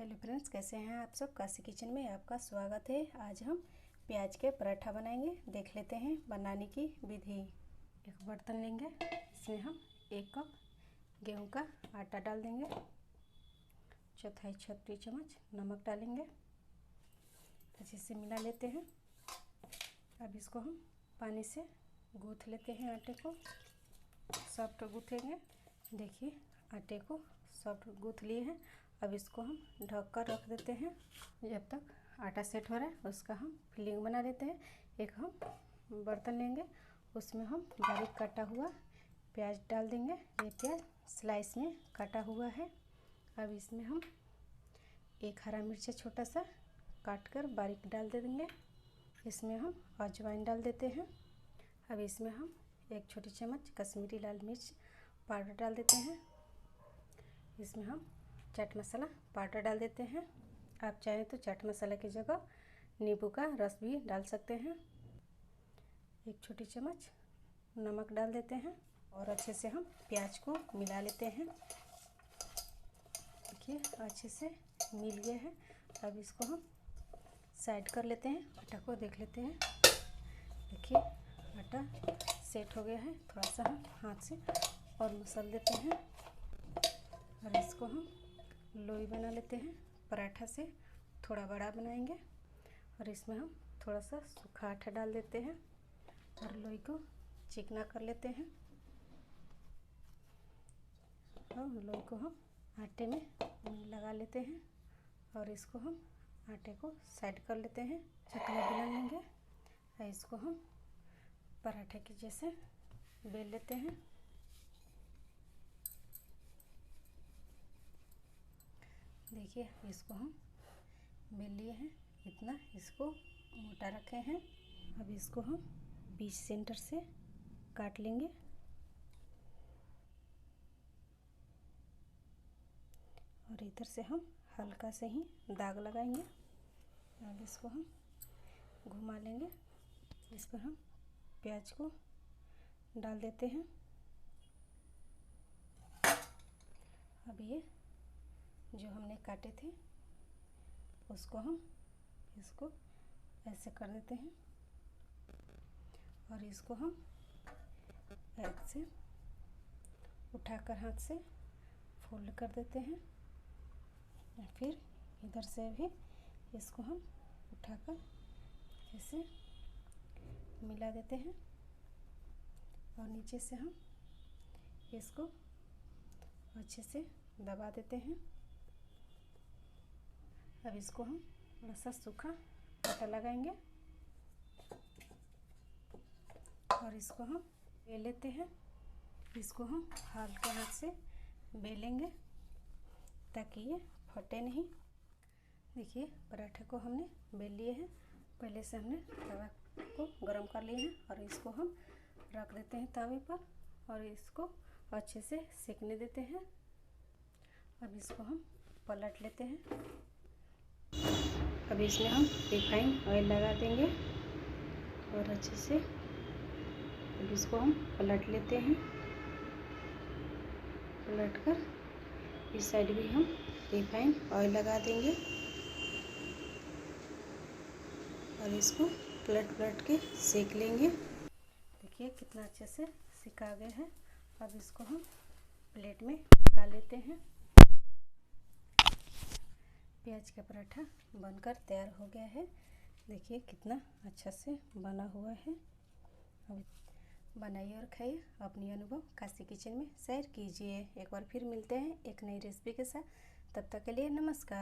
Hello friends, कैसे हैं आप सब। काशी किचन में आपका स्वागत है। आज हम प्याज के पराठा बनाएंगे। देख लेते हैं बनाने की विधि। एक बर्तन लेंगे, इसमें हम 1 कप गेहूं का आटा डाल देंगे। चौथाई छोटी चम्मच नमक डालेंगे। अच्छे से मिला लेते हैं। अब इसको हम पानी से गूँथ लेते हैं। आटे को सॉफ्ट गूँथेंगे। देखिए आटे को सॉफ्ट गूँथ लिए हैं। अब इसको हम ढक कर रख देते हैं। जब तक आटा सेट हो रहा है उसका हम फिलिंग बना देते हैं। एक हम बर्तन लेंगे, उसमें हम बारीक काटा हुआ प्याज डाल देंगे। ये प्याज स्लाइस में काटा हुआ है। अब इसमें हम एक हरा मिर्च छोटा सा काट कर बारीक डाल दे देंगे। इसमें हम अजवाइन डाल देते हैं। अब इसमें हम 1 छोटी चम्मच कश्मीरी लाल मिर्च पाउडर डाल देते हैं। इसमें हम चाट मसाला पाउडर डाल देते हैं। आप चाहें तो चाट मसाला की जगह नींबू का रस भी डाल सकते हैं। 1 छोटी चम्मच नमक डाल देते हैं और अच्छे से हम प्याज को मिला लेते हैं। देखिए अच्छे से मिल गया है। अब इसको हम साइड कर लेते हैं। आटा को देख लेते हैं। देखिए आटा सेट हो गया है। थोड़ा सा हम हाथ से और मसल देते हैं और इसको हम लोई बना लेते हैं। पराठा से थोड़ा बड़ा बनाएंगे और इसमें हम थोड़ा सा सूखा आटा डाल देते हैं और लोई को चिकना कर लेते हैं। और लोई को हम आटे में लगा लेते हैं और इसको हम आटे को साइड कर लेते हैं। चकला बेलन लेंगे और इसको हम पराठे के जैसे बेल लेते हैं। देखिए इसको हम बेल लिए हैं। इतना इसको मोटा रखे हैं। अब इसको हम बीच सेंटर से काट लेंगे और इधर से हम हल्का से ही दाग लगाएंगे। अब इसको हम घुमा लेंगे। इस पर हम प्याज को डाल देते हैं। अब ये जो हमने काटे थे उसको हम इसको ऐसे कर देते हैं और इसको हम ऐसे उठाकर हाथ से फोल्ड कर देते हैं। फिर इधर से भी इसको हम उठाकर ऐसे मिला देते हैं और नीचे से हम इसको अच्छे से दबा देते हैं। अब इसको हम थोड़ा सा सूखा आटा लगाएंगे और इसको हम बेल लेते हैं। इसको हम हल्के हाथ से बेलेंगे ताकि ये फटे नहीं। देखिए पराठे को हमने बेल लिए हैं। पहले से हमने तवा को गरम कर लिए हैं और इसको हम रख देते हैं तवे पर और इसको अच्छे से सेकने देते हैं। अब इसको हम पलट लेते हैं। अब इसमें हम रिफाइंड ऑयल लगा देंगे और अच्छे से अब इसको हम पलट लेते हैं। पलट कर इस साइड भी हम रिफाइंड ऑयल लगा देंगे और इसको पलट पलट के सेक लेंगे। देखिए कितना अच्छे से सिका गया है। अब इसको हम प्लेट में निकाल लेते हैं। प्याज का पराठा बनकर तैयार हो गया है। देखिए कितना अच्छा से बना हुआ है। अब बनाइए और खाइए। अपनी अनुभव काशी किचन में शेयर कीजिए। एक बार फिर मिलते हैं एक नई रेसिपी के साथ। तब तक के लिए नमस्कार।